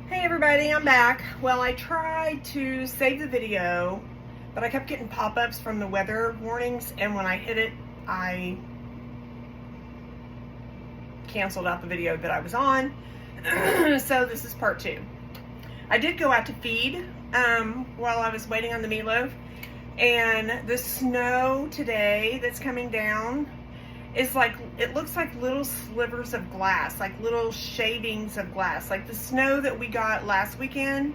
Hey everybody, I'm back. Well, I tried to save the video, but I kept getting pop-ups from the weather warnings, and when I hit it, I canceled out the video that I was on. So this is part 2. I did go out to feed while I was waiting on the meatloaf, and the snow today that's coming down is like, it looks like little slivers of glass, like little shavings of glass. Like the snow that we got last weekend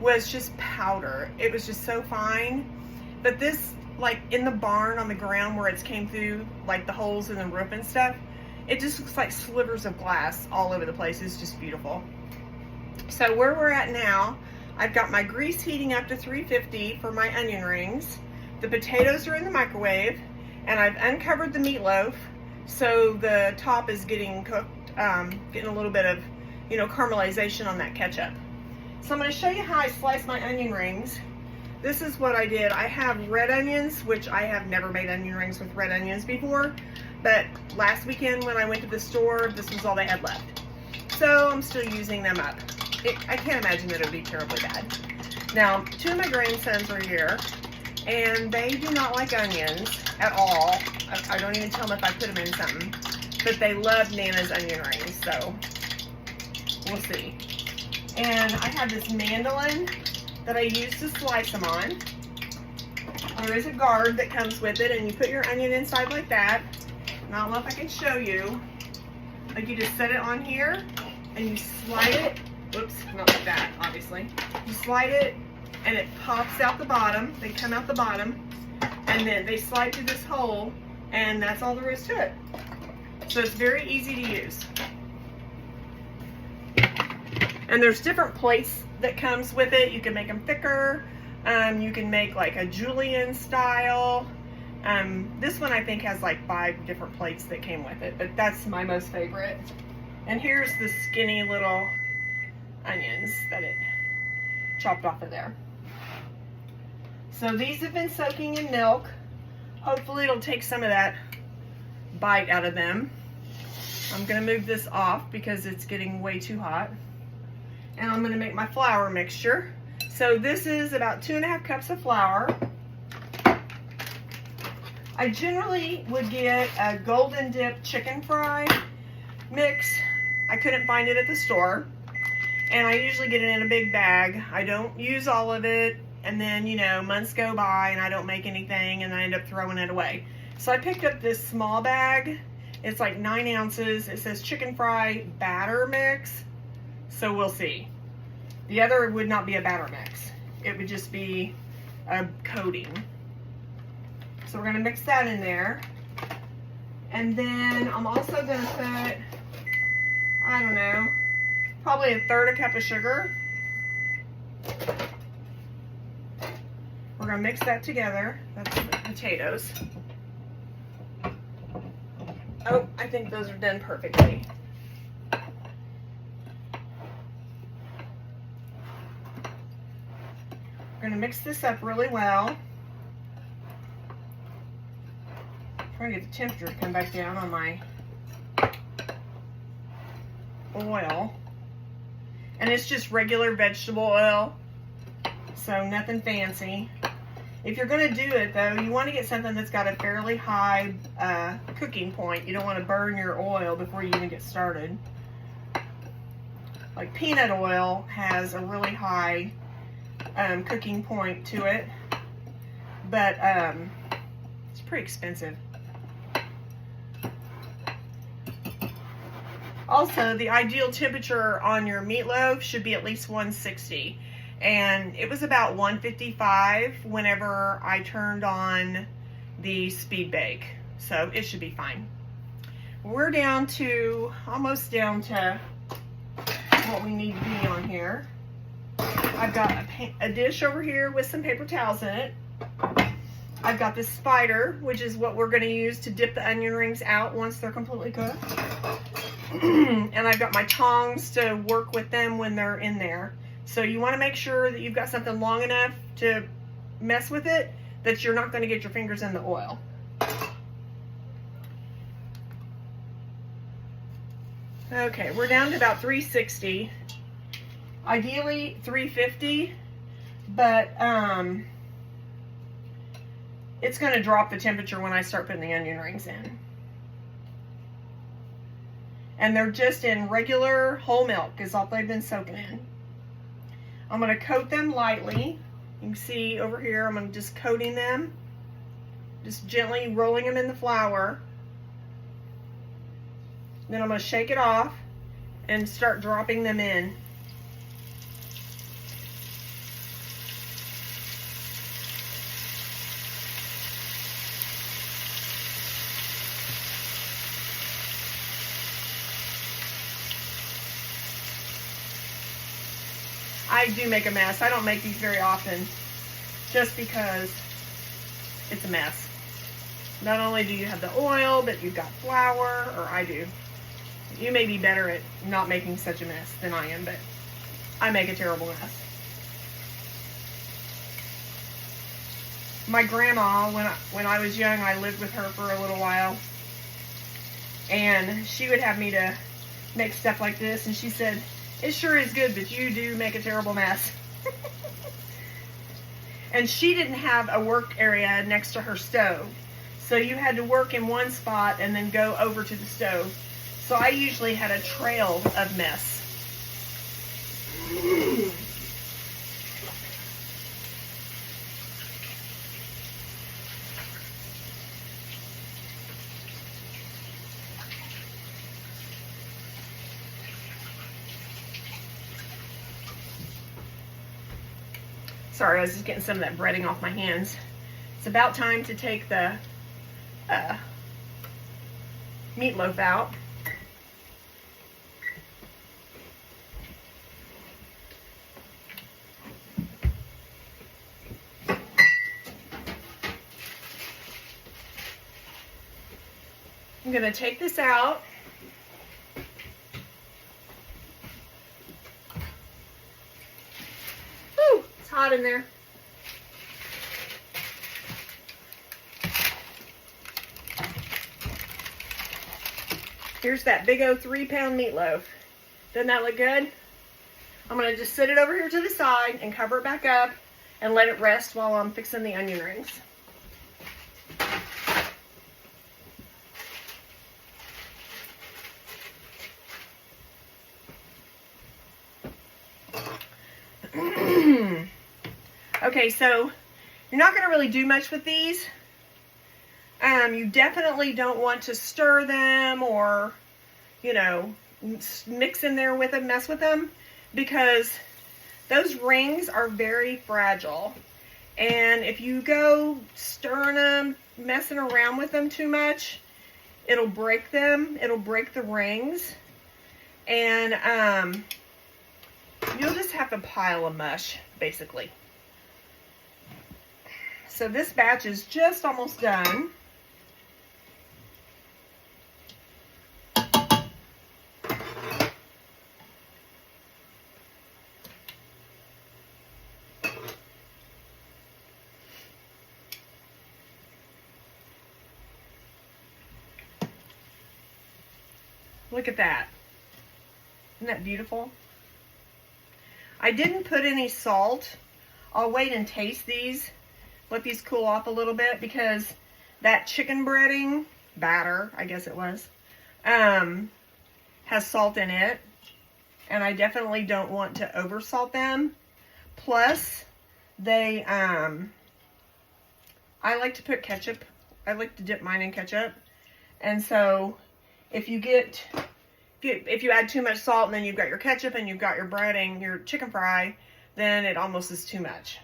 was just powder. It was just so fine. But this, like in the barn on the ground where it's came through, like the holes in the roof and stuff, it just looks like slivers of glass all over the place. It's just beautiful. So where we're at now, I've got my grease heating up to 350 for my onion rings. The potatoes are in the microwave, and I've uncovered the meatloaf, so the top is getting cooked, getting a little bit of, caramelization on that ketchup. So I'm going to show you how I slice my onion rings. This is what I did. I have red onions, which I have never made onion rings with red onions before, but last weekend when I went to the store, this was all they had left. So I'm still using them up. I can't imagine that it would be terribly bad. Now, 2 of my grandsons are here, and they do not like onions at all. I don't even tell them if I put them in something, but they love Nana's onion rings, so we'll see. And I have this mandolin that I use to slice them on. There is a guard that comes with it, and you put your onion inside like that. And I don't know if I can show you. Like, you just set it on here, and you slide it. Oops, not like that, obviously. You slide it, and it pops out the bottom. They come out the bottom, and then they slide through this hole, and that's all there is to it. So it's very easy to use. And there's different plates that comes with it. You can make them thicker. You can make like a julienne style. This one I think has like 5 different plates that came with it, but that's my most favorite. And here's the skinny little onions that it chopped off of there. So these have been soaking in milk. Hopefully it'll take some of that bite out of them. I'm gonna move this off because it's getting way too hot. And I'm gonna make my flour mixture. So this is about 2.5 cups of flour. I generally would get a golden dip chicken fry mix. I couldn't find it at the store. And I usually get it in a big bag. I don't use all of it. And then, months go by and I don't make anything and I end up throwing it away. So I picked up this small bag. It's like 9 ounces. It says chicken fry batter mix. So we'll see. The other would not be a batter mix. It would just be a coating. So we're gonna mix that in there. And then I'm also gonna put, I don't know, probably 1/3 cup of sugar. We're gonna mix that together. That's the potatoes. Oh, I think those are done perfectly. We're gonna mix this up really well. Trying to get the temperature to come back down on my oil. And it's just regular vegetable oil, so nothing fancy. If you're going to do it though, you want to get something that's got a fairly high cooking point. You don't want to burn your oil before you even get started. Like peanut oil has a really high cooking point to it, but it's pretty expensive. Also, the ideal temperature on your meatloaf should be at least 160. And it was about 155 whenever I turned on the speed bake. So it should be fine. We're down to, almost down to what we need to be on here. I've got a dish over here with some paper towels in it. I've got this spider, which is what we're going to use to dip the onion rings out once they're completely cooked. And I've got my tongs to work with them when they're in there. So you want to make sure that you've got something long enough to mess with it that you're not going to get your fingers in the oil. Okay, we're down to about 360. Ideally 350, but it's going to drop the temperature when I start putting the onion rings in. And they're just in regular whole milk is all they've been soaking in. I'm going to coat them lightly. You can see over here, I'm just coating them. Just gently rolling them in the flour. Then I'm going to shake it off and start dropping them in. I do make a mess. I don't make these very often just because it's a mess. Not only do you have the oil, but you've got flour, or I do. You may be better at not making such a mess than I am, but I make a terrible mess. My grandma, when I was young, I lived with her for a little while, and she would have me to make stuff like this, and she said, "It sure is good, but you do make a terrible mess." And she didn't have a work area next to her stove. So you had to work in one spot and then go over to the stove. So I usually had a trail of mess. Sorry, I was just getting some of that breading off my hands. It's about time to take the meatloaf out. I'm going to take this out. Whew, it's hot in there. Here's that big old 3-pound meatloaf. Doesn't that look good? I'm going to just sit it over here to the side and cover it back up and let it rest while I'm fixing the onion rings. Okay, so you're not going to really do much with these. You definitely don't want to stir them or, you know, mix in there with them, mess with them, because those rings are very fragile. And if you go stirring them, messing around with them too much, it'll break them. It'll break the rings. And you'll just have a pile of mush, basically. So this batch is just almost done. Look at that. Isn't that beautiful? I didn't put any salt. I'll wait and taste these. Let these cool off a little bit because that chicken breading batter, I guess it was, has salt in it. And I definitely don't want to over salt them. Plus, they, I like to put ketchup. I like to dip mine in ketchup. And so, if you add too much salt and then you've got your ketchup and you've got your breading, your chicken fry, then it almost is too much.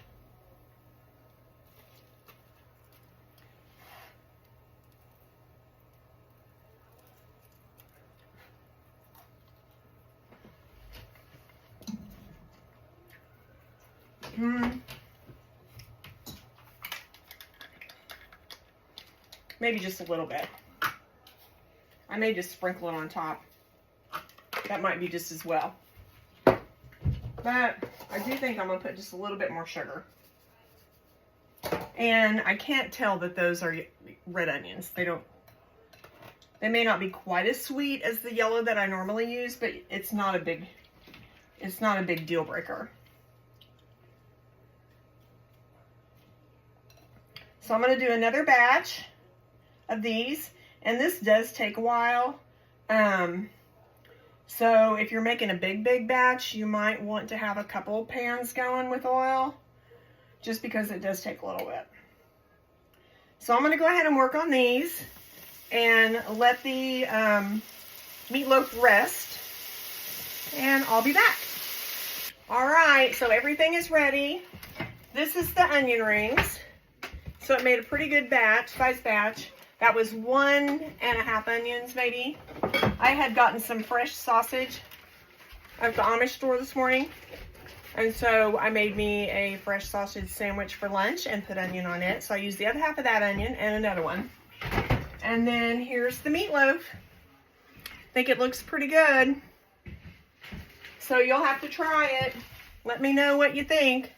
Maybe just a little bit. I may just sprinkle it on top. That might be just as well. But I do think I'm going to put just a little bit more sugar. And I can't tell that those are red onions. They may not be quite as sweet as the yellow that I normally use, but it's not a it's not a big deal breaker. So I'm going to do another batch of these, and this does take a while. So if you're making a big batch, you might want to have a couple pans going with oil, just because it does take a little bit. So I'm going to go ahead and work on these and let the meatloaf rest, and I'll be back. All right, so everything is ready. This is the onion rings. So it made a pretty good size batch. That was 1.5 onions, maybe. I had gotten some fresh sausage at the Amish store this morning. And so I made me a fresh sausage sandwich for lunch and put onion on it. So I used the other half of that onion and another one. And then here's the meatloaf. I think it looks pretty good. So you'll have to try it. Let me know what you think.